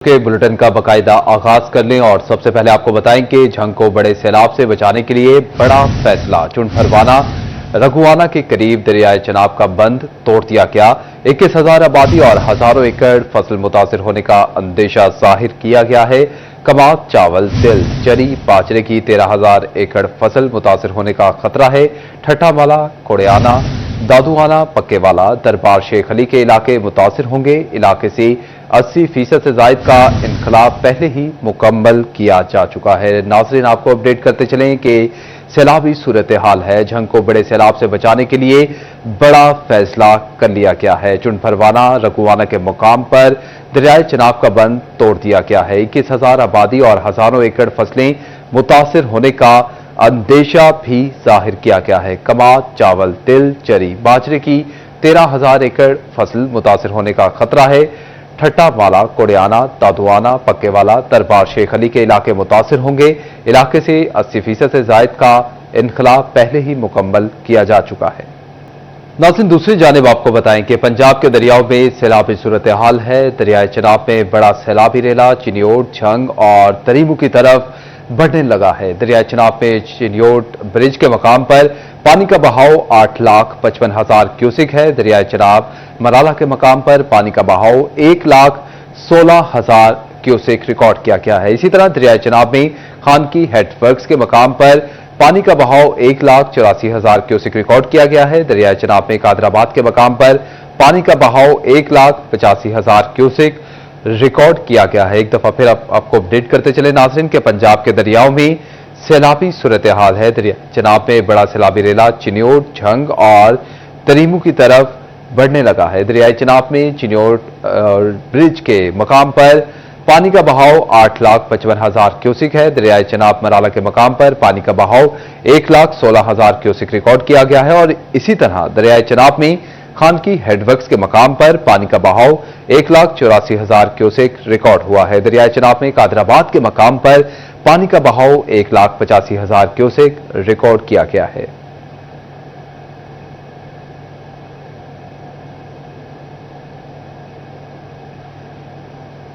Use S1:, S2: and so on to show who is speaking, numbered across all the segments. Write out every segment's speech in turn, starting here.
S1: के बुलेटिन का बाकायदा आगाज कर लें और सबसे पहले आपको बताएं कि झंग को बड़े सैलाब से बचाने के लिए बड़ा फैसला। चुन फरवाना रघुवाना के करीब दरियाए चनाब का बंद तोड़ दिया गया। 21,000 आबादी और हजारों एकड़ फसल मुतासिर होने का अंदेशा जाहिर किया गया है। कमाद, चावल, तिल, चरी, बाजरे की 13,000 एकड़ फसल मुतासिर होने का खतरा है। ठट्ठामाला, कोड़ियाना, दादुआना, पक्केवाला, दरबार शेख अली के इलाके मुतासिर होंगे। इलाके से 80% से जायद का इनखलाब पहले ही मुकम्मल किया जा चुका है। नाज़रीन, आपको अपडेट करते चलें कि सैलाबी सूरत हाल है। झंग को बड़े सैलाब से बचाने के लिए बड़ा फैसला कर लिया गया है। चुन फरवाना रघुवाना के मुकाम पर दरियाए चनाब का बंद तोड़ दिया गया है। 21,000 आबादी और हजारों एकड़ फसलें मुतासिर होने का अंदेशा भी जाहिर किया गया है। कमाद, चावल, तिल, चरी, बाजरे की 13,000 एकड़ फसल मुतासिर होने का खतरा है। ठट्ठामाला, कोड़ियाना, दादुआना, पक्केवाला, दरबार शेख अली के इलाके मुतासिर होंगे। इलाके से 80% से जायद का इनखलाब पहले ही मुकम्मल किया जा चुका है। नाज़रीन, दूसरी जानिब आपको बताएं कि पंजाब के दरियाओं में सैलाबी सूरत हाल है। दरियाए चनाब में बड़ा सैलाबी रेला चिनियोट, झंग और तरीमू की तरफ बढ़ने लगा है। दरियाए चनाब में चिनियोट ब्रिज के मकाम पर पानी का बहाव 8,55,000 क्यूसिक है। दरियाए चनाब मराला के मकाम पर पानी का बहाव 1,16,000 क्यूसिक रिकॉर्ड किया गया है। इसी तरह दरियाए चनाब में खानकी हेडवर्क्स के मकाम पर पानी का बहाव 1,84,000 क्यूसिक रिकॉर्ड किया गया है। दरियाए चनाब में कादराबाद के मकाम पर पानी का बहाव 1,85,000 क्यूसिक रिकॉर्ड किया गया है। एक दफा फिर आपको अपडेट करते चले नाज़रीन के पंजाब के दरियाओं में सैलाबी सूरत हाल है। दरिया चनाब में बड़ा सैलाबी रेला चिनियोट, झंग और तरीमू की तरफ बढ़ने लगा है। दरियाए चनाब में चिनियोट ब्रिज के मकाम पर पानी का बहाव 8,55,000 क्यूसिक है। दरियाए चनाब मराला के मकाम पर पानी का बहाव 1,16,000 क्यूसिक रिकॉर्ड किया गया है। और इसी तरह दरियाए चनाब में खानकी हेडवर्क्स के मकाम पर पानी का बहाव 1,84,000 क्यूसेक रिकॉर्ड हुआ है। दरियाए चनाब में कादराबाद के मकाम पर पानी का बहाव 1,85,000 क्यूसेक रिकॉर्ड किया गया है।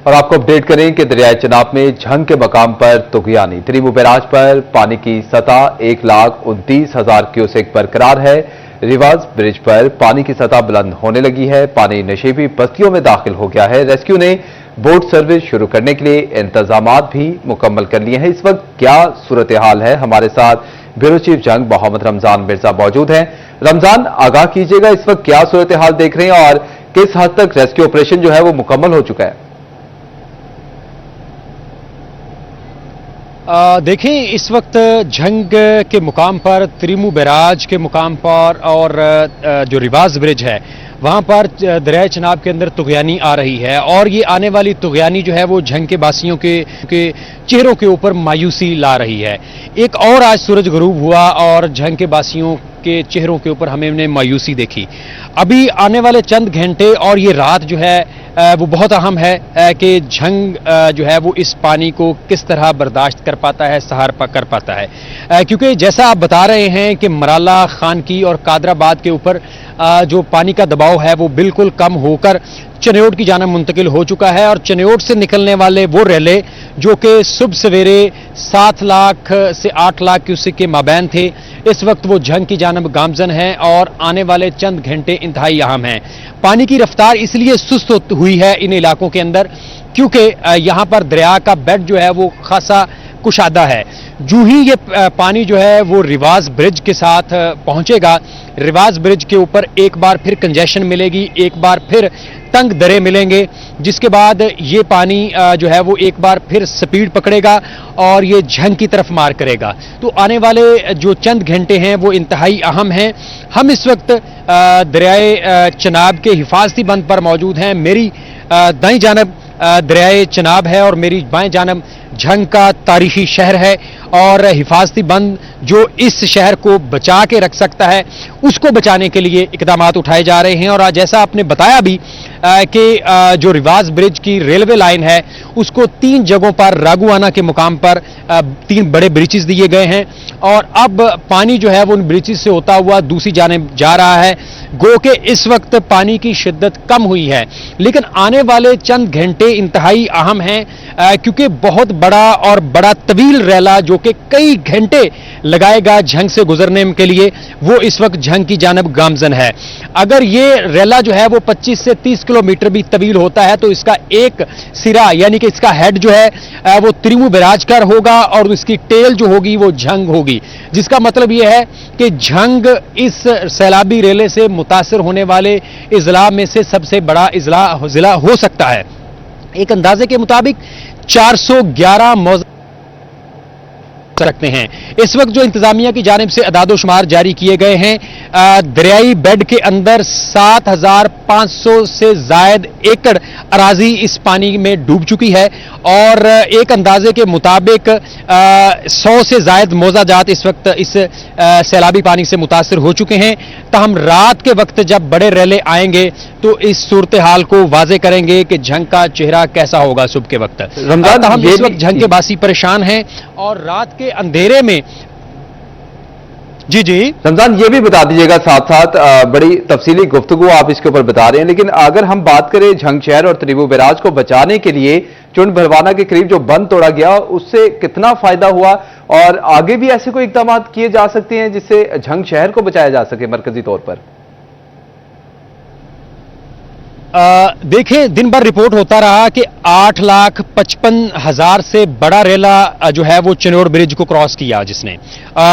S1: और आपको अपडेट करें कि दरियाए चनाब में झंग के मकाम पर तुगयानी तरीमू बैराज पर पानी की सतह 1,29,000 क्यूसेक बरकरार है। रिवाज ब्रिज पर पानी की सतह बुलंद होने लगी है। पानी नशेबी बस्तियों में दाखिल हो गया है। रेस्क्यू ने बोट सर्विस शुरू करने के लिए इंतजामात भी मुकम्मल कर लिए हैं। इस वक्त क्या सूरत हाल है, हमारे साथ ब्यूरो चीफ जंग मोहम्मद रमजान मिर्जा मौजूद हैं। रमजान, आगाह कीजिएगा, इस वक्त क्या सूरत हाल देख रहे हैं और किस हद तक रेस्क्यू ऑपरेशन जो है वो मुकम्मल हो चुका है?
S2: देखें, इस वक्त झंग के मुकाम पर, तरीमू बैराज के मुकाम पर और जो रिवाज ब्रिज है वहां पर दरियाए चनाब के अंदर तुगयानी आ रही है। और ये आने वाली तुगयानी जो है वो झंग के बासियों के चेहरों के ऊपर मायूसी ला रही है। एक और आज सूरज गुरूब हुआ और झंग के बासियों के चेहरों के ऊपर हमने मायूसी देखी। अभी आने वाले चंद घंटे और ये रात जो है वो बहुत अहम है कि झंग जो है वो इस पानी को किस तरह बर्दाश्त कर पाता है, सहार कर पाता है। क्योंकि जैसा आप बता रहे हैं कि मराला, खानकी और कादराबाद के ऊपर जो पानी का दबाव है वो बिल्कुल कम होकर चिनियोट की जानिब मुंतकिल हो चुका है। और चिनियोट से निकलने वाले वो रेले जो कि सुबह सवेरे 7 लाख से 8 लाख क्यूसेक के माबैन थे, इस वक्त वो झंग की जानिब गामजन हैं और आने वाले चंद घंटे इंतहाई अहम हैं। पानी की रफ्तार इसलिए सुस्त हुई है इन इलाकों के अंदर क्योंकि यहां पर दरिया का बेड जो है वो खासा कुशादा है। जो ही ये पानी जो है वो रिवाज ब्रिज के साथ पहुंचेगा, रिवाज ब्रिज के ऊपर एक बार फिर कंजेशन मिलेगी, एक बार फिर तंग दरे मिलेंगे, जिसके बाद ये पानी जो है वो एक बार फिर स्पीड पकड़ेगा और ये झंग की तरफ मार करेगा। तो आने वाले जो चंद घंटे हैं वो इंतहाई अहम हैं। हम इस वक्त दरियाए चनाब के हिफाजती बंद पर मौजूद हैं। मेरी दाईं जानब दरियाए चनाब है और मेरी बाएं जानब झंग का तारीखी शहर है और हिफाजती बंद जो इस शहर को बचा के रख सकता है उसको बचाने के लिए इकदामात उठाए जा रहे हैं। और आज जैसा आपने बताया भी कि जो रिवाज ब्रिज की रेलवे लाइन है उसको 3 जगहों पर रागुआना के मुकाम पर 3 बड़े ब्रिजेस दिए गए हैं और अब पानी जो है वो उन ब्रिजेस से होता हुआ दूसरी जानिब जा रहा है। गो के इस वक्त पानी की शिद्दत कम हुई है, लेकिन आने वाले चंद घंटे इंतहाई अहम हैं क्योंकि बहुत बड़ा तवील रैला जो कि कई घंटे लगाएगा झंग से गुजरने के लिए, वो इस वक्त झंग की जानिब गामजन है। अगर ये रैला जो है वो 25 से 30 किलोमीटर भी तवील होता है तो इसका एक सिरा यानी कि इसका हेड जो है वो त्रिमु बैराज का होगा और इसकी टेल जो होगी वो झंग होगी, जिसका मतलब यह है कि झंग इस सैलाबी रेले से मुतासिर होने वाले इजला में से सबसे बड़ा जिला हो सकता है। एक अंदाजे के मुताबिक 411 मौजा रखते हैं। इस वक्त जो इंतजामिया की जानिब से अदादोशुमार जारी किए गए हैं, दरियाई बेड के अंदर 7,500 से जायद एकड़ अराजी इस पानी में डूब चुकी है और एक अंदाजे के मुताबिक 100 से जायद मौजाजात इस वक्त इस सैलाबी पानी से मुतासिर हो चुके हैं। तहम रात के वक्त जब बड़े रैले आएंगे तो इस सूरत हाल को वाजे करेंगे कि झंग का चेहरा कैसा होगा सुबह के वक्त। हम इस वक्त झंग के बासी परेशान हैं और रात के अंधेरे में जी
S1: रमजान, ये भी बता दीजिएगा साथ साथ, बड़ी तफसीली गुफ्तगू आप इसके ऊपर बता रहे हैं, लेकिन अगर हम बात करें झंग शहर और त्रिमु बैराज को बचाने के लिए चुंड भरवाना के करीब जो बंद तोड़ा गया उससे कितना फायदा हुआ और आगे भी ऐसे कोई इकदाम किए जा सकते हैं जिससे झंग शहर को बचाया जा सके मरकजी तौर पर?
S2: देखें, दिन भर रिपोर्ट होता रहा कि 8,55,000 से बड़ा रेला जो है वो चिनोर ब्रिज को क्रॉस किया जिसने,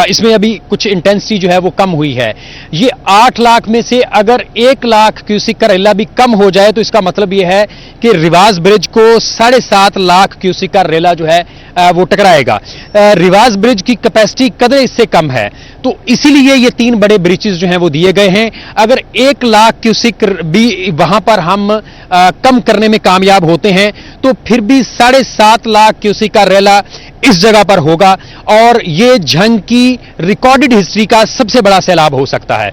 S2: इसमें अभी कुछ इंटेंसिटी जो है वो कम हुई है। ये 8 लाख में से अगर 1 लाख क्यूसिक का रेला भी कम हो जाए तो इसका मतलब ये है कि रिवाज ब्रिज को 7.5 लाख क्यूसिक का रेला जो है वो टकराएगा। रिवाज ब्रिज की कैपेसिटी कदर इससे कम है, तो इसीलिए ये 3 बड़े ब्रिजेस जो हैं वो दिए गए हैं। अगर 1 लाख क्यूसिक भी वहां पर हम कम करने में कामयाब होते हैं तो फिर भी 7.5 लाख क्यूसिक का रेला इस जगह पर होगा और यह झंग की रिकॉर्डेड हिस्ट्री का सबसे बड़ा सैलाब हो सकता है।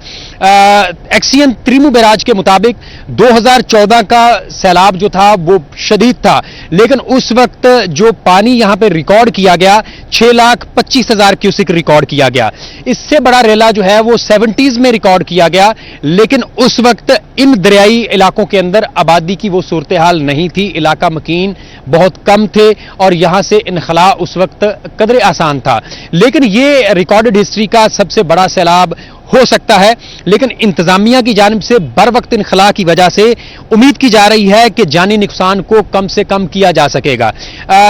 S2: एक्सियन त्रिमु बैराज के मुताबिक 2014 का सैलाब जो था वो शदीद था, लेकिन उस वक्त जो पानी यहां पे रिकॉर्ड किया गया 6,25,000 क्यूसिक रिकॉर्ड किया गया। इससे बड़ा रेला जो है वो 70s में रिकॉर्ड किया गया, लेकिन उस वक्त इन दरियाई इलाकों के अंदर आबादी की वो सूरत हाल नहीं थी, इलाका मकीन बहुत कम थे और यहां से इनखला उस वक्त कदरे आसान था। लेकिन ये रिकॉर्डेड हिस्ट्री का सबसे बड़ा सैलाब हो सकता है, लेकिन इंतजामिया की जानिब से बर वक्त इनखला की वजह से उम्मीद की जा रही है कि जानी नुकसान को कम से कम किया जा सकेगा।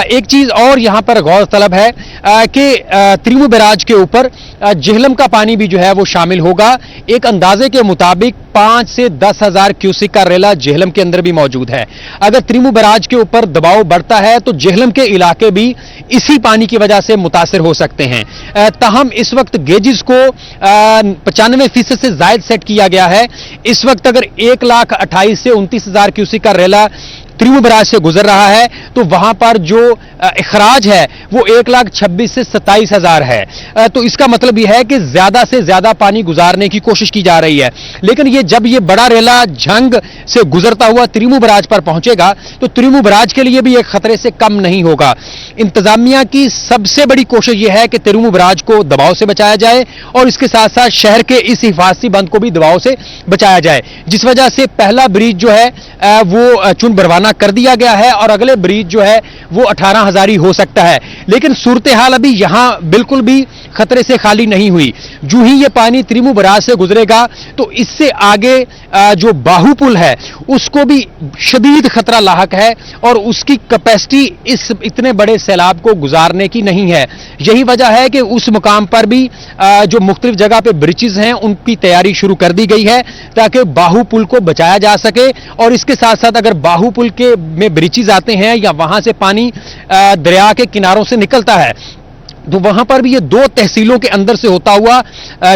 S2: एक चीज और यहां पर गौर तलब है कि त्रिमु बैराज के ऊपर जेहलम का पानी भी जो है वो शामिल होगा। एक अंदाजे के मुताबिक 5 से 10,000 क्यूसिक का रेला जेहलम के अंदर भी मौजूद है। अगर त्रिमु बैराज के ऊपर दबाव बढ़ता है तो जेहलम के इलाके भी इसी पानी की वजह से मुतासिर हो सकते हैं। ताहम इस वक्त गेजेस को 95% से जायद सेट किया गया है। इस वक्त अगर 1,28,000 से 29,000 क्यूसिक का रेला त्रिमु बैराज से गुजर रहा है तो वहां पर जो इखराज है वो 1,26,000 से 27,000 है। तो इसका मतलब यह है कि ज्यादा से ज्यादा पानी गुजारने की कोशिश की जा रही है, लेकिन ये जब ये बड़ा रेला झंग से गुजरता हुआ त्रिमु बैराज पर पहुंचेगा तो त्रिमु बैराज के लिए भी एक खतरे से कम नहीं होगा। इंतजामिया की सबसे बड़ी कोशिश यह है कि त्रिमु बैराज को दबाव से बचाया जाए और इसके साथ साथ शहर के इस हिफाजती बंद को भी दबाव से बचाया जाए, जिस वजह से पहला ब्रिज जो है वो चुन बरवाना कर दिया गया है और अगले ब्रिज जो है वो 18,000 हो सकता है। लेकिन सूरत हाल अभी यहां बिल्कुल भी खतरे से खाली नहीं हुई। जो ही ये पानी त्रिमु बैराज से गुजरेगा तो इससे आगे जो बाहु पुल है उसको भी शदीद खतरा लाहक है और उसकी कैपेसिटी इस इतने बड़े सैलाब को गुजारने की नहीं है। यही वजह है कि उस मुकाम पर भी जो मुख्तलिफ जगह पे ब्रिजेस हैं उनकी तैयारी शुरू कर दी गई है ताकि बाहु पुल को बचाया जा सके। और इसके साथ साथ अगर बाहु पुल में ब्रिजेस आते हैं या वहां से पानी दरिया के किनारों से निकलता है तो वहां पर भी ये 2 तहसीलों के अंदर से होता हुआ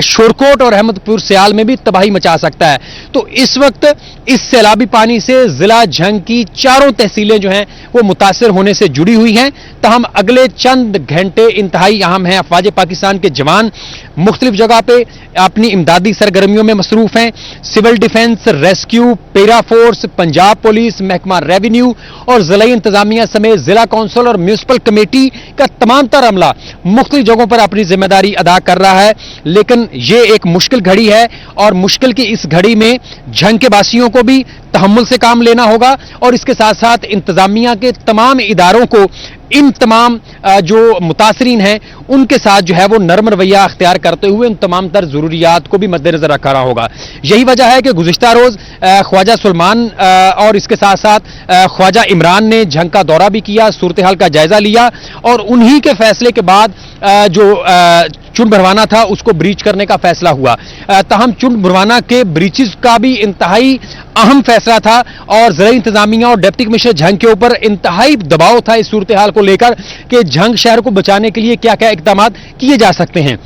S2: शोरकोट और अहमदपुर सियाल में भी तबाही मचा सकता है। तो इस वक्त इस सैलाबी पानी से जिला झंग की चारों तहसीलें जो हैं वो मुतासिर होने से जुड़ी हुई हैं। तहम अगले चंद घंटे इंतहाई अहम हैं। अफवाज पाकिस्तान के जवान मुख्तलिफ जगह पे अपनी इमदादी सरगर्मियों में मसरूफ हैं। सिविल डिफेंस, रेस्क्यू, पेरा फोर्स, पंजाब पुलिस, महकमा रेवेन्यू और जिला इंतजामिया समेत जिला कौंसिल और म्यूनिसिपल कमेटी का तमाम तर अमला मुख्तलिफ जगहों पर अपनी जिम्मेदारी अदा कर रहा है। लेकिन यह एक मुश्किल घड़ी है और मुश्किल की इस घड़ी में झंग के वासियों को भी तहम्मुल से काम लेना होगा और इसके साथ साथ इंतजामिया के तमाम इदारों को इन तमाम जो मुतासरीन हैं उनके साथ जो है वो नरम रवैया अख्तियार करते हुए उन तमाम तर जरूरियात को भी मद्देनजर रखा रहा होगा। यही वजह है कि गुज़िश्ता रोज ख्वाजा सुलेमान और इसके साथ साथ ख्वाजा इमरान ने झंग का दौरा भी किया, सूरत हाल का जायजा लिया और उन्हीं के फैसले के बाद जो चुन भरवाना था उसको ब्रीच करने का फैसला हुआ। तहम चुन भरवाना के ब्रीचेस का भी इंतहाई अहम फैसला था और जिला इंतजामिया और डिप्टी कमिश्नर झंग के ऊपर इंतहाई दबाव था इस सूरत हाल को लेकर कि झंग शहर को बचाने के लिए क्या क्या इकदाम किए जा सकते हैं।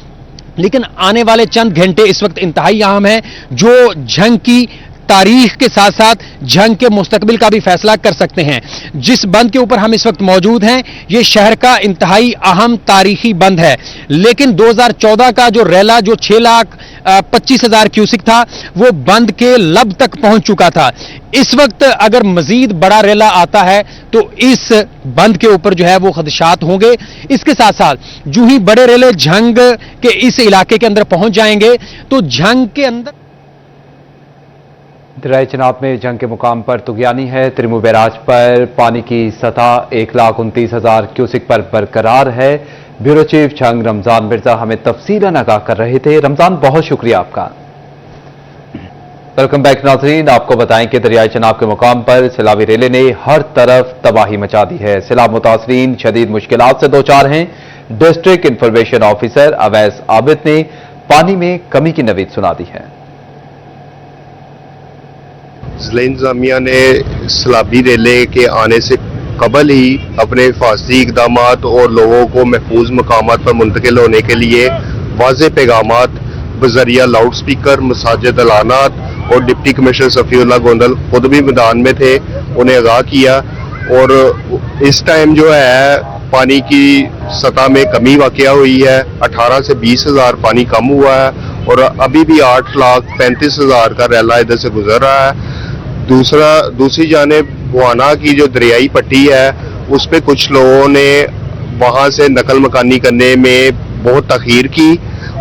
S2: लेकिन आने वाले चंद घंटे इस वक्त इंतहाई अहम है जो झंग की तारीख के साथ साथ झंग के मुस्तकबिल का भी फैसला कर सकते हैं। जिस बंद के ऊपर हम इस वक्त मौजूद हैं यह शहर का इंतहाई अहम तारीखी बंद है। लेकिन 2014 का जो रेला जो 6,25,000 क्यूसिक था वो बंद के लब तक पहुंच चुका था। इस वक्त अगर मजीद बड़ा रेला आता है तो इस बंद के ऊपर जो है वो खदशात होंगे। इसके साथ साथ जो ही बड़े रेले झंग के इस इलाके के अंदर पहुंच जाएंगे तो झंग के अंदर
S1: दरियाई चनाब में जंग के मुकाम पर तुगयानी है। त्रिमू बैराज पर पानी की सतह 1,29,000 क्यूसिक पर बरकरार है। ब्यूरो चीफ जंग रमजान मिर्जा हमें तफसीलन आगाह कर रहे थे। रमजान, बहुत शुक्रिया आपका। वेलकम बैक नाज़रीन, आपको बताएं कि दरियाई चनाब के मुकाम पर सैलाबी रेले ने हर तरफ तबाही मचा दी है। सैलाब मुतासरीन शदीद मुश्किलात से दो चार हैं। District information officer Awais Abid ने पानी में कमी की नवीद सुना दी है।
S3: जिला इंतजामिया ने सैलाबी रेले के आने से कबल ही अपने हिफाजती इकदाम और लोगों को महफूज मकामात पर मुंतकिल होने के लिए वाज़ेह पैगामात बजरिया लाउड स्पीकर, मसाजिद अलानात और डिप्टी कमिश्नर सफ़ीउल्लाह गोंदल खुद भी मैदान में थे, उन्हें आगाह किया। और इस टाइम जो है पानी की सतह में कमी वाक़या हुई है। 18 से 20,000 पानी कम हुआ है और अभी भी 8,35,000 का रेला इधर से गुजर रहा है। दूसरी जानिब बुआना की जो दरियाई पट्टी है उस पर कुछ लोगों ने वहाँ से नकल मकानी करने में बहुत तखीर की।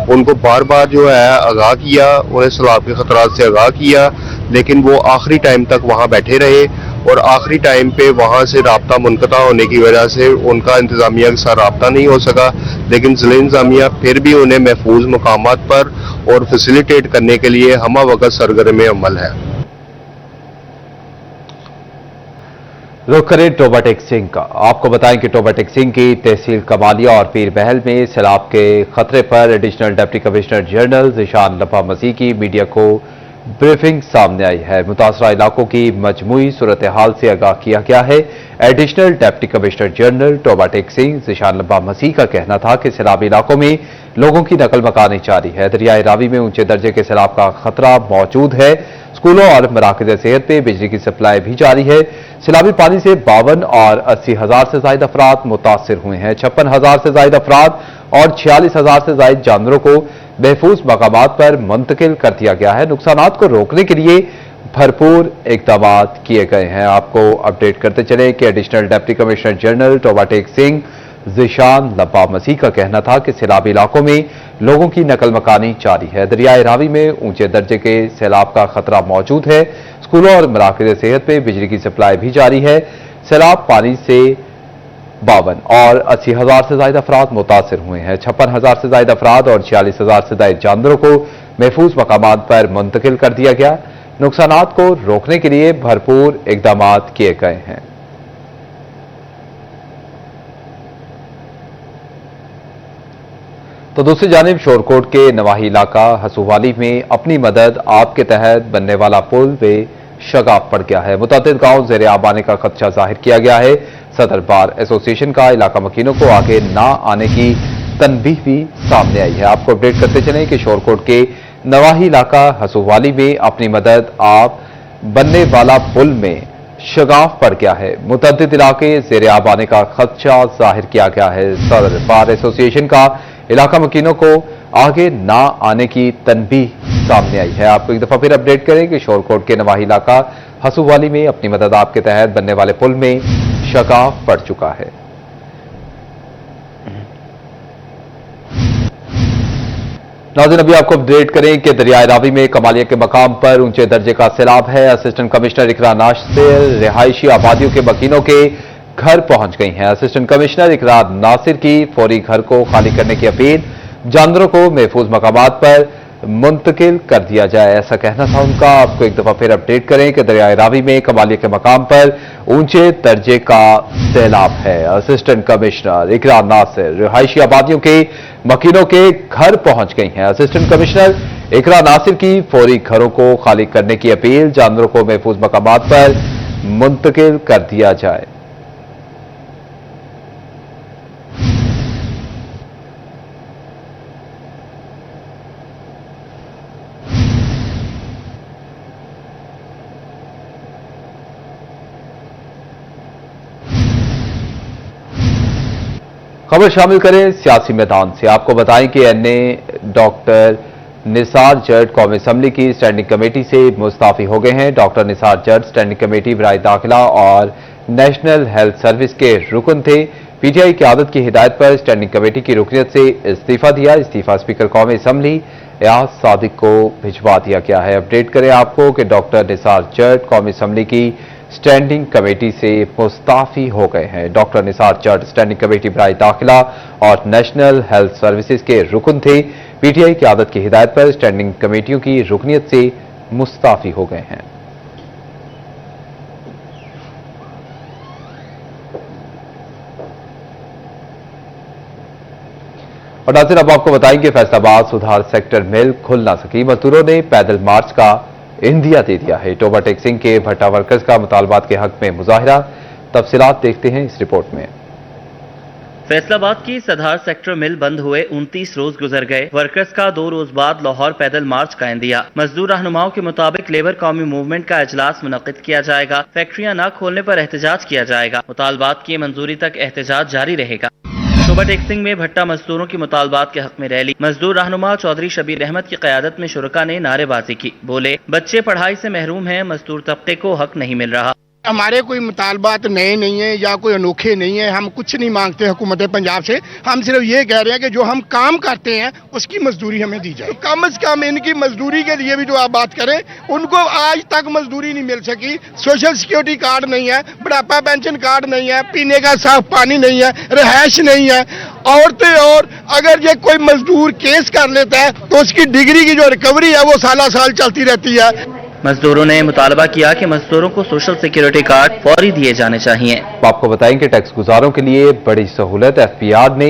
S3: उनको बार बार जो है आगाह किया, उन्हें सैलाब के खतरात से आगाह किया, लेकिन वो आखिरी टाइम तक वहाँ बैठे रहे और आखिरी टाइम पे वहाँ से राब्ता मुनक़ता होने की वजह से उनका इंतज़ामिया के साथ राब्ता नहीं हो सका। लेकिन ज़िला इंतज़ामिया फिर भी उन्हें महफूज मकामात पर और फैसिलिटेट करने के लिए हमा वक़्त सरगर्म अमल है।
S1: रुख करें टोबा टेक सिंह का। आपको बताएं कि टोबा टेक सिंह की तहसील कमालिया और पीर महल में सैलाब के खतरे पर additional deputy commissioner general Zeeshan Labba Masih की मीडिया को ब्रीफिंग सामने आई है। मुतासरा इलाकों की मजमूई सूरत हाल से आगाह किया गया है। Additional deputy commissioner general Toba Tek Singh Zeeshan Labba Masih का कहना था कि सैलाबी इलाकों में लोगों की नकल मकानी जारी है। दरियाए रावी में ऊंचे दर्जे के सैलाब का खतरा मौजूद है। स्कूलों और मराकज़ सेहत पे बिजली की सप्लाई भी जारी है। सैलाबी पानी से 52 और 80,000 से ज्यादा अफराद मुतासिर हुए हैं। 56,000 से ज्यादा अफराद और 46,000 से ज्यादा जानवरों को महफूज मकामात पर मुंतकिल कर दिया गया है। नुकसानात को रोकने के लिए भरपूर इकदाम किए गए हैं। आपको अपडेट करते चले कि additional deputy commissioner general Toba Tek Singh Zeeshan Labba Masih का कहना था कि सैलाबी इलाकों में लोगों की नकल मकानी जारी है। दरियाए रावी में ऊंचे दर्जे के सैलाब का खतरा मौजूद है। स्कूलों और मराकज़ सेहत पे बिजली की सप्लाई भी जारी है। सैलाब पानी से 52 और 80,000 से ज्यादा अफराद मुतासिर हुए हैं। 56,000 से ज्यादा अफराद और 46,000 से ज्यादा जानवरों को महफूज मकामात पर मुंतकिल कर दिया गया। नुकसानात को रोकने के लिए भरपूर इकदाम किए गए हैं। तो दूसरी जानिब शोरकोट के नवाही इलाका हसूवाली में अपनी मदद आपके तहत बनने वाला पुल बेशगाफ पड़ गया है। मुतअद्दिद गांव ज़ेरे आब आने का खदशा जाहिर किया गया है। सदर बार एसोसिएशन का इलाका मकीनों को आगे ना आने की तनबीह भी सामने आई है। आपको अपडेट करते चलें कि शोरकोट के नवाही इलाका हसूवाली में अपनी मदद आप बनने वाला पुल में शगाफ पड़ गया है। मुतअद्दिद इलाके ज़ेरे आब आने का खदशा जाहिर किया गया है। सदर बार एसोसिएशन का इलाका मकीनों को आगे ना आने की तनबीह सामने आई है। आपको एक दफा फिर अपडेट करें कि शोरकोट के नवाही इलाका हसूवाली में अपनी मदद आप के तहत बनने वाले पुल में शगाफ पड़ चुका है। नाज़रीन, अभी आपको अपडेट करें कि दरियाए रावी में कमालिया के मकाम पर ऊंचे दर्जे का सैलाब है। असिस्टेंट कमिश्नर इकरा नासिर रिहायशी आबादियों के मकीनों के घर पहुंच गई हैं। असिस्टेंट कमिश्नर इकरा नासिर की फौरी घर को खाली करने की अपील, जानवरों को महफूज मकामात पर मुंतकिल कर दिया जाए, ऐसा कहना था उनका। आपको एक दफा फिर अपडेट करें कि दरियाए रावी में कमालिया के मकाम पर ऊंचे दर्जे का सैलाब है। असिस्टेंट कमिश्नर इकरा नासिर रिहायशी आबादियों के मकीनों के घर पहुंच गई हैं। असिस्टेंट कमिश्नर इकरा नासिर की फौरी घरों को खाली करने की अपील, जानवरों को महफूज मकामात पर मुंतकिल कर दिया जाए। खबर शामिल करें सियासी मैदान से। आपको बताएं कि एनए डॉक्टर निसार जट कौमी असम्बली की स्टैंडिंग कमेटी से मुस्ताफी हो गए हैं। डॉक्टर निसार जट स्टैंडिंग कमेटी बराए दाखिला और नेशनल हेल्थ सर्विस के रुकन थे। पीटीआई की आदत की हिदायत पर स्टैंडिंग कमेटी की रुकनियत से इस्तीफा दिया। इस्तीफा स्पीकर कौमी असम्बली एयाज सादिक को भिजवा दिया गया है। अपडेट करें आपको कि डॉक्टर निसार जट कौमी असम्बली की स्टैंडिंग कमेटी से मुस्ताफी हो गए हैं। डॉक्टर निसार जट स्टैंडिंग कमेटी बराए दाखिला और नेशनल हेल्थ सर्विसेज के रुकन थे। पीटीआई की आदत की हिदायत पर स्टैंडिंग कमेटियों की रुकनियत से मुस्ताफी हो गए हैं। और नाज़रीन, अब आपको बताएं कि फैसलाबाद सुधार सेक्टर मिल खुल ना सकी, मजदूरों ने पैदल मार्च का इंदिया दे दिया है। टोबा टेक्सिंग के भट्टा वर्कर्स का मुतालबात के हक में मुजाहिरा। तफसीलात देखते हैं इस रिपोर्ट में।
S4: फैसलाबाद की सधार सेक्टर मिल बंद हुए 29 रोज गुजर गए। वर्कर्स का 2 रोज बाद लाहौर पैदल मार्च का इंदिया। मजदूर रहनुमाओं के मुताबिक लेबर कौमी मूवमेंट का इजलास मुनक्किद किया जाएगा। फैक्ट्रियां न खोलने पर एहतजाज किया जाएगा। मुतालबात की मंजूरी तक एहतजाज जारी रहेगा। टोबा टेक्सिंग में भट्टा मजदूरों की मुतालबात के हक में रैली। मजदूर रहनुमा चौधरी शबीर अहमद की क़यादत में शुरका ने नारेबाजी की। बोले, बच्चे पढ़ाई से महरूम हैं, मजदूर तबके को हक नहीं मिल रहा।
S5: हमारे कोई मुतालबात नए नहीं है या कोई अनोखे नहीं है। हम कुछ नहीं मांगते हुकूमत पंजाब से। हम सिर्फ ये कह रहे हैं कि जो हम काम करते हैं उसकी मजदूरी हमें दी जाए। कम से कम इनकी मजदूरी के लिए भी जो आप बात करें, उनको आज तक मजदूरी नहीं मिल सकी। सोशल सिक्योरिटी कार्ड नहीं है, बुढ़ापा पेंशन कार्ड नहीं है, पीने का साफ पानी नहीं है, रिहायश नहीं है। औरतें और अगर ये कोई मजदूर केस कर लेता है तो उसकी डिग्री की जो रिकवरी है वो साल साल चलती रहती है।
S4: मजदूरों ने मुतालबा किया कि मजदूरों को सोशल सिक्योरिटी कार्ड फौरी दिए जाने चाहिए।
S1: आपको बताएं कि टैक्स गुजारों के लिए बड़ी सहूलत। एफपीआर ने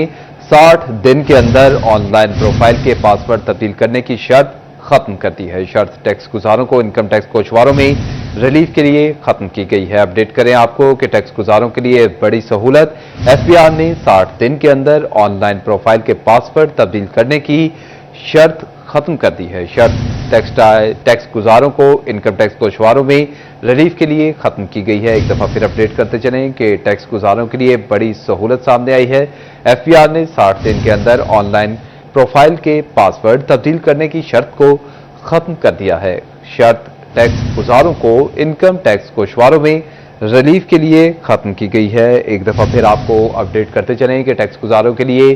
S1: 60 दिन के अंदर ऑनलाइन प्रोफाइल के पासवर्ड तब्दील करने की शर्त खत्म कर दी है। शर्त टैक्स गुजारों को इनकम टैक्स कोशवारों में रिलीफ के लिए खत्म की गई है। अपडेट करें आपको कि टैक्स गुजारों के लिए बड़ी सहूलत। एफपीआर ने 60 दिन के अंदर ऑनलाइन प्रोफाइल के पासवर्ड तब्दील करने की शर्त खत्म कर दी है। शर्त टैक्स गुजारों को इनकम टैक्स कोशवारों में रिलीफ के लिए खत्म की गई है। एक दफा फिर अपडेट करते चलें कि टैक्स गुजारों के लिए बड़ी सहूलत सामने आई है। एफपीआर ने 60 दिन के अंदर ऑनलाइन प्रोफाइल के पासवर्ड तब्दील करने की शर्त को खत्म कर दिया है। शर्त टैक्स गुजारों को इनकम टैक्स कोशवारों में रिलीफ के लिए खत्म की गई है। एक दफा फिर आपको अपडेट करते चलें कि टैक्स गुजारों के लिए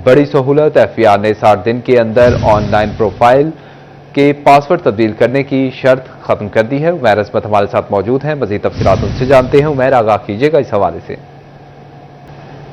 S1: बड़ी सहूलत। एफपीआर ने 60 दिन के अंदर ऑनलाइन प्रोफाइल के पासवर्ड तब्दील करने की शर्त खत्म कर दी है। उमैर असमत हमारे साथ मौजूद हैं, मजीद तफसीलात उनसे जानते हैं। उमैर, आगाह कीजिएगा इस हवाले से।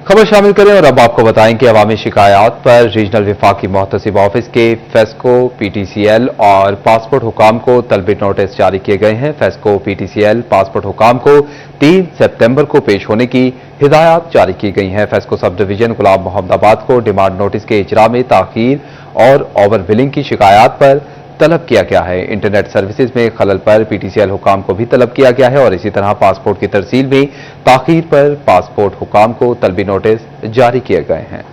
S1: खबर शामिल करें और अब आपको बताएं कि अवामी शिकायत पर रीजनल विफाकी मोहतसिब ऑफिस के फेस्को, पीटीसीएल और पासपोर्ट हुकाम को तलबी नोटिस जारी किए गए हैं। फेस्को, पीटीसीएल, पासपोर्ट हुकाम को 3 सितंबर को पेश होने की हिदायत जारी की गई हैं। फेस्को सब डिवीजन गुलाम मोहम्मदाबाद को डिमांड नोटिस के इजरा में ताखीर और ओवर बिलिंग की शिकायत पर तलब किया गया है। इंटरनेट सर्विसेज में खलल पर पीटीसीएल हुकाम को भी तलब किया गया है और इसी तरह पासपोर्ट की तरसील में ताखीर पर पासपोर्ट हुकाम को तलबी नोटिस जारी किए गए हैं।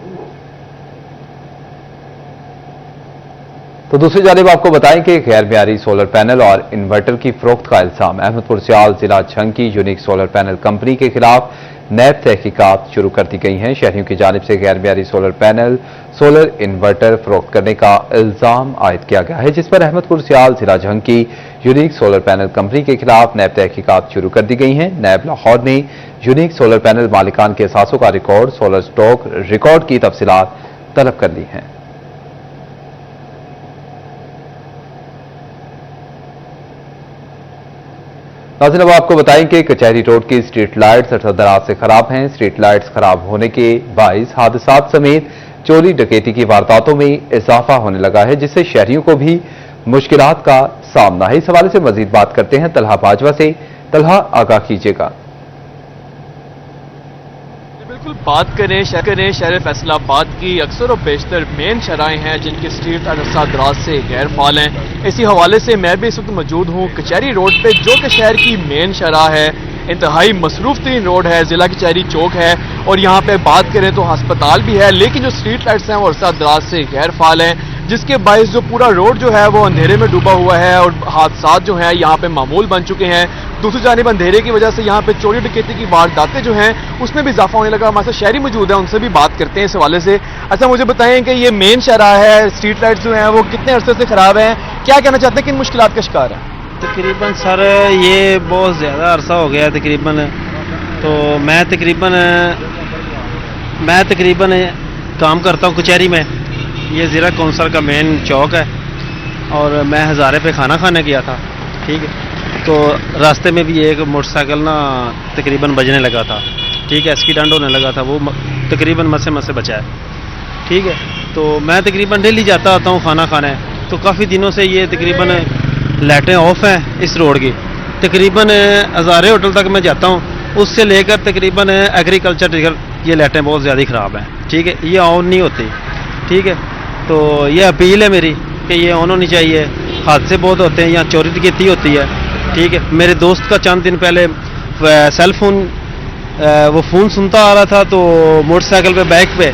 S1: तो दूसरी जानिब आपको बताएं कि गैर मियारी सोलर पैनल और इन्वर्टर की फरोख्त का इल्जाम अहमदपुर सियाल जिला झंग की यूनिक सोलर पैनल कंपनी के खिलाफ नैब तहकीकात शुरू कर दी गई हैं। शहरियों की जानिब से गैर मियारी सोलर पैनल, सोलर इन्वर्टर फरोख्त करने का इल्जाम आयद किया गया है, जिस पर अहमदपुर सियाल जिला झंग की यूनिक सोलर पैनल कंपनी के खिलाफ नैब तहकीकात शुरू कर दी गई हैं। नैब लाहौर ने यूनिक सोलर पैनल मालिकान के असासों का रिकॉर्ड, सोलर स्टॉक रिकॉर्ड की तफसीलात तलब कर ली हैं। नाज़रीन, अब आपको बताएं कि कचहरी रोड की स्ट्रीट लाइट्स अरसा दराज से खराब हैं। स्ट्रीट लाइट्स खराब होने के बाइस हादसात समेत चोरी डकैती की वारदातों में इजाफा होने लगा है, जिससे शहरियों को भी मुश्किलात का सामना है। इस हवाले से मजीद बात करते हैं तलहा बाजवा से। तलहा, आगाह कीजिएगा।
S6: बिल्कुल, बात करें शहर फैसलाबाद की अक्सर और बेशतर मेन शराएं हैं जिनकी स्ट्रीट अरसा दराज से गैर फाल हैं। इसी हवाले से मैं भी इस वक्त मौजूद हूँ कचहरी रोड पे, जो कि शहर की मेन शराह है, इंतहाई मसरूफ तरीन रोड है, जिला कचहरी चौक है। और यहाँ पे बात करें तो अस्पताल भी है, लेकिन जो स्ट्रीट लाइट्स हैं वो अरसा दराज से गैर फाल हैं, जिसके बायस जो पूरा रोड जो है वो अंधेरे में डूबा हुआ है और हादसात जो हैं यहाँ पे मामूल बन चुके हैं। दूसरी जानिब अंधेरे की वजह से यहाँ पे चोरी डकैती की वारदातें जो हैं उसमें भी इजाफा होने लगा। हमारे साथ शहरी मौजूद है, उनसे भी बात करते हैं इस हवाले से। अच्छा, मुझे बताएं कि ये मेन शहरा है, स्ट्रीट लाइट्स जो हैं वो कितने अरसे से खराब हैं, क्या कहना चाहते हैं, किन मुश्किलात का शिकार है?
S7: तकरीबन सर ये बहुत ज़्यादा अरसा हो गया तकरीबन। तो मैं तकरीबन काम करता हूँ कचहरी में। ये ज़िला कौंसल का मेन चौक है और मैं हज़ारे पे खाना खाने गया था, ठीक है। तो रास्ते में भी एक मोटरसाइकिल ना तकरीबन बजने लगा था, ठीक है, एक्सीडेंट होने लगा था, वो तकरीबन मसे बचा है, ठीक है। तो मैं तकरीबन डेली जाता आता हूँ खाना खाने। तो काफ़ी दिनों से ये तकरीबन लाइटें ऑफ हैं इस रोड की। तकरीबन हज़ारे होटल तक मैं जाता हूँ, उससे लेकर तकरीबन एग्रीकल्चर ये लाइटें बहुत ज़्यादा ख़राब हैं, ठीक है, ये ऑन नहीं होती, ठीक है। तो ये अपील है मेरी कि ये ऑन होनी चाहिए। हादसे बहुत होते हैं, यहाँ चोरी डकैती होती है, ठीक है। मेरे दोस्त का चंद दिन पहले सेल फोन वो फ़ोन सुनता आ रहा था, तो मोटरसाइकिल पे बाइक पे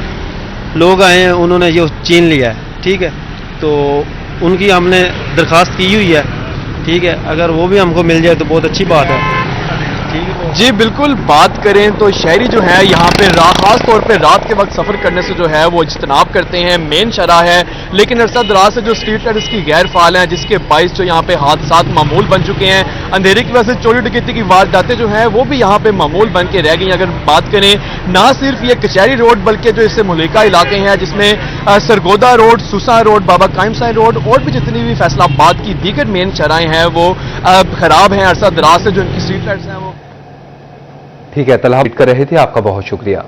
S7: लोग आए हैं, उन्होंने ये छीन लिया है, ठीक है। तो उनकी हमने दरख्वास्त की हुई है, ठीक है। अगर वो भी हमको मिल जाए तो बहुत अच्छी बात है, ठीक है।
S6: जी बिल्कुल, बात करें तो शहरी जो है यहाँ पे खास तौर पे रात के वक्त सफर करने से जो है वो इज्तनाब करते हैं। मेन शराह है, लेकिन अरसा दराज से जो स्ट्रीट लाइट इसकी गैर फाल है, जिसके बाइस जो यहाँ पे हादसात मामूल बन चुके हैं। अंधेरे की वजह से चोरी डकैती की वारदातें जो हैं वो भी यहाँ पे मामूल बन के रह गई। अगर बात करें ना सिर्फ ये कचहरी रोड बल्कि जो इससे मुहल्लिका इलाके हैं, जिसमें सरगोदा रोड, सुसा रोड, बाबा कायम साई रोड और भी जितनी भी फैसलाबाद की दीगर मेन शराहें हैं वो खराब हैं। अरसा दराज से जो इनकी स्ट्रीट लाइट्स हैं वो
S1: ठीक है। तलहा कर रहे थे, आपका बहुत शुक्रिया।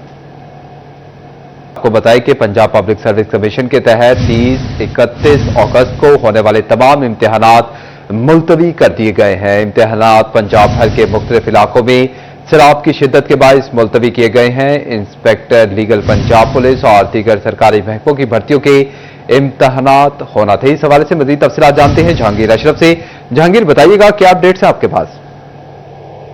S1: आपको बताएं कि पंजाब पब्लिक सर्विस कमीशन के तहत 30-31 अगस्त को होने वाले तमाम इम्तिहानात मुलतवी कर दिए गए हैं। इम्तिहानात पंजाब भर के मुख्तलिफ इलाकों में सैलाब की शिद्दत के बायस मुलतवी किए गए हैं। इंस्पेक्टर लीगल पंजाब पुलिस और दीगर सरकारी महकमों की भर्तियों के इम्तिहानात होना थे। इस हवाले से मजीद तफसीलात जानते हैं जहांगीर अशरफ से। जहांगीर, बताइएगा क्या अपडेट्स है आपके पास?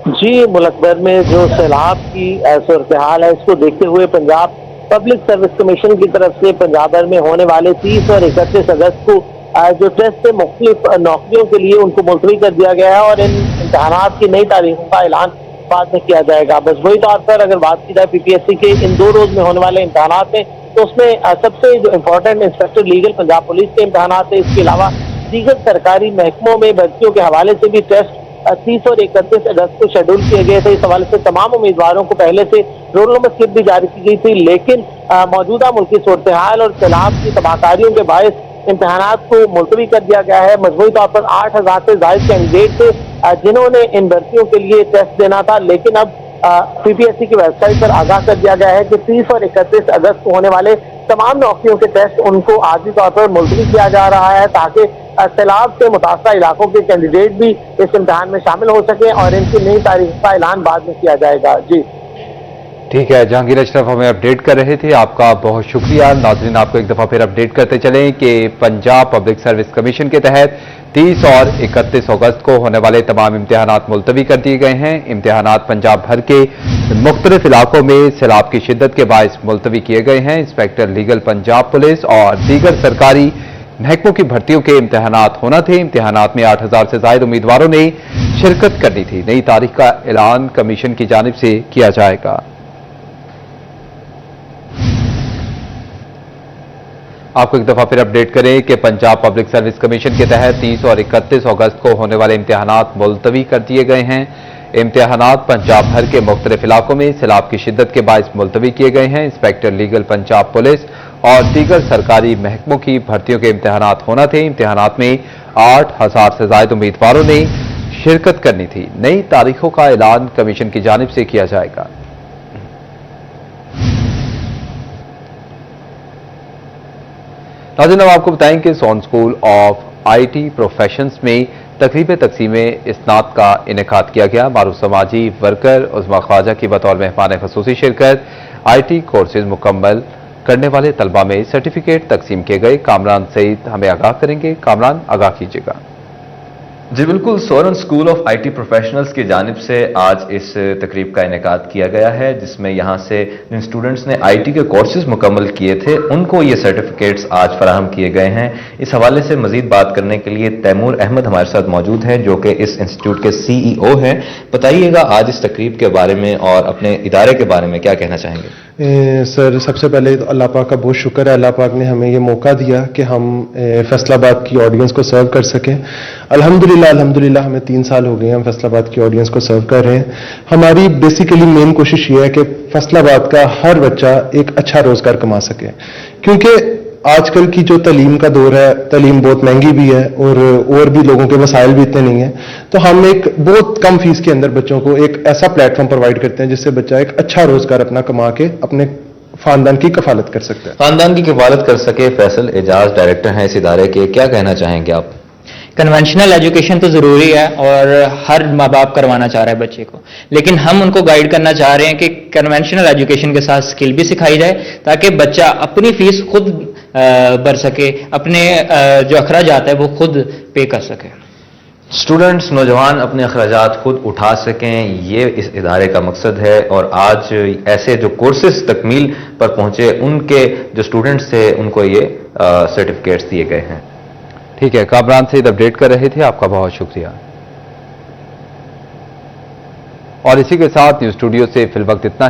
S8: जी, मुल्क भर में जो सैलाब की सूरत हाल है, इसको देखते हुए पंजाब पब्लिक सर्विस कमीशन की तरफ से पंजाब भर में होने वाले 30 और 31 अगस्त को जो टेस्ट से मुख्तलिफ नौकरियों के लिए उनको मुलतवी कर दिया गया है और इन इम्तहानात की नई तारीखों का ऐलान बाद में किया जाएगा। मजमूई तौर पर अगर बात की जाए PPSC के इन 2 रोज में होने वाले इम्तहानात में, तो उसमें सबसे जो important inspector legal Punjab police के इम्तहानात है। इसके अलावा दीगर सरकारी महकमों में भर्तियों के हवाले से भी टेस्ट 30 और 31 अगस्त को शेड्यूल किए गए थे। इस हवाले से तमाम उम्मीदवारों को पहले से रोल नंबर स्लिप भी जारी की गई थी, लेकिन मौजूदा मुल्की सूरत हाल और सैलाब की तबाहकारियों के बायस इम्तहानात को मुलतवी कर दिया गया है। मजमूई तौर पर 8000 से ज्यादा कैंडिडेट थे जिन्होंने इन भर्तियों के लिए टेस्ट देना था, लेकिन अब PPSC की वेबसाइट पर आगाह कर दिया गया है कि 30 और 31 अगस्त को होने वाले तमाम नौकरियों के टेस्ट उनको आर्जी तौर पर मुलतवी किया जा रहा है, ताकि सैलाब से मुतासरा इलाकों के कैंडिडेट भी इस इम्तहान में शामिल हो सके और इनकी नई तारीख का ऐलान बाद में किया जाएगा। जी
S1: ठीक है, जहांगीर अशरफ हमें अपडेट कर रहे थे, आपका बहुत शुक्रिया। नाज़रीन, आपको एक दफा फिर अपडेट करते चलें कि पंजाब पब्लिक सर्विस कमीशन के तहत 30 और 31 अगस्त को होने वाले तमाम इम्तिहानात मुलतवी कर दिए गए हैं। इम्तिहानात पंजाब भर के मुख्तलिफ इलाकों में सैलाब की शिद्दत के बायस मुलतवी किए गए हैं। इंस्पेक्टर लीगल पंजाब पुलिस और दीगर सरकारी महकमों की भर्तियों के इम्तिहानात होना थे। इम्तिहानात में 8,000 से ज्यादा उम्मीदवारों ने शिरकत करनी थी। नई तारीख का ऐलान कमीशन की जानिब से किया जाएगा। आपको एक दफा फिर अपडेट करें कि पंजाब पब्लिक सर्विस कमीशन के तहत 30 और 31 अगस्त को होने वाले इम्तिहानात मुलतवी कर दिए गए हैं। इम्तिहानात पंजाब भर के मुख्तलिफ इलाकों में सैलाब की शिद्दत के बायस मुलतवी किए गए हैं। इंस्पेक्टर लीगल पंजाब पुलिस और दीगर सरकारी महकमों की भर्तियों के इम्तिहानात होना थे। इम्तिहानात में 8,000 से ज्यादा उम्मीदवारों ने शिरकत करनी थी। नई तारीखों का ऐलान कमीशन की जानिब से किया जाएगा। नाज़रीन, अब आपको बताएं कि सोन स्कूल ऑफ IT प्रोफेशंस में तकरीब तकसीम इस्नात का इनेकाद किया गया। मारूफ समाजी वर्कर उज़्मा ख्वाजा की बतौर मेहमान खसूसी शिरकत IT कोर्सेज मुकम्मल करने वाले तलबा में सर्टिफिकेट तकसीम किए गए। कामरान सईद हमें आगाह करेंगे। कामरान, आगाह कीजिएगा।
S9: जी बिल्कुल, Soren school of IT professionals की जानिब से आज इस तकरीब का इनेकाद किया गया है, जिसमें यहाँ से जिन स्टूडेंट्स ने IT के कोर्सेज मुकम्मल किए थे उनको ये सर्टिफिकेट्स आज फराहम किए गए हैं। इस हवाले से मजीद बात करने के लिए तैमूर अहमद हमारे साथ मौजूद हैं, जो कि इस इंस्टीट्यूट के CEO हैं। बताइएगा आज इस तकरीब के बारे में और अपने इदारे के बारे में क्या कहना चाहेंगे?
S10: सर, सबसे पहले तो अल्लाह पाक का बहुत शुक्र है। अल्लाह पाक ने हमें ये मौका दिया कि हम फैसलाबाद की ऑडियंस को सर्व कर सकें। अल्हम्दुलिल्लाह हमें 3 साल हो गए हम फैसलाबाद की ऑडियंस को सर्व कर रहे हैं। हमारी बेसिकली मेन कोशिश ये है कि फैसलाबाद का हर बच्चा एक अच्छा रोजगार कमा सके, क्योंकि आजकल की जो तालीम का दौर है, तालीम बहुत महंगी भी है और भी लोगों के वसाइल भी इतने नहीं है। तो हम एक बहुत कम फीस के अंदर बच्चों को एक ऐसा प्लेटफॉर्म प्रोवाइड करते हैं जिससे बच्चा एक अच्छा रोजगार अपना कमा के अपने खानदान की कफालत कर सकता है।
S9: खानदान की कफालत कर सके। फैसल एजाज डायरेक्टर हैं इस इदारे के, क्या कहना चाहेंगे आप?
S11: कन्वेंशनल एजुकेशन तो ज़रूरी है और हर माँ बाप करवाना चाह रहा है बच्चे को, लेकिन हम उनको गाइड करना चाह रहे हैं कि कन्वेंशनल एजुकेशन के साथ स्किल भी सिखाई जाए ताकि बच्चा अपनी फीस खुद भर सके, अपने जो अखराजात है वो खुद पे कर सके।
S9: स्टूडेंट्स, नौजवान अपने अखराजात खुद उठा सकें, ये इस इदारे का मकसद है। और आज ऐसे जो कोर्सेज तकमील पर पहुंचे उनके जो स्टूडेंट्स थे उनको ये सर्टिफिकेट्स दिए गए हैं।
S1: ठीक है, कामरान सईद अपडेट कर रहे थे, आपका बहुत शुक्रिया। और इसी के साथ न्यूज स्टूडियो से फिलवक्त इतना